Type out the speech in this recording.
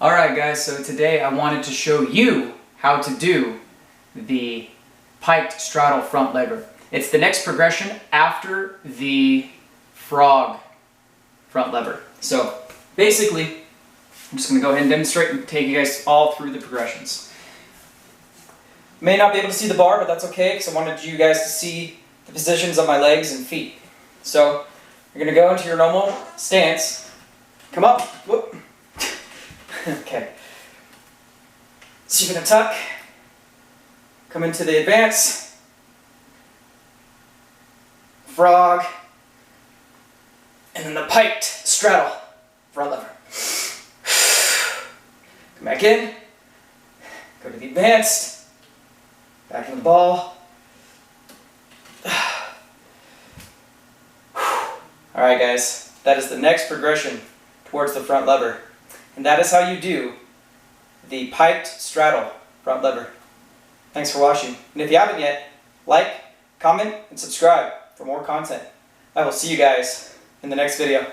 Alright guys, so today I wanted to show you how to do the Pike Straddle Front Lever. It's the next progression after the frog front lever. So basically, I'm just going to go ahead and demonstrate and take you guys all through the progressions. May not be able to see the bar, but that's okay because I wanted you guys to see the positions of my legs and feet. So you're going to go into your normal stance, come up, whoop. Okay. So you're going to tuck, come into the advance, frog, and then the piked straddle front lever. Come back in, go to the advanced, back in the ball. Alright guys, that is the next progression towards the front lever. And that is how you do the piked straddle front lever. Thanks for watching. And if you haven't yet, like, comment, and subscribe for more content. I will see you guys in the next video.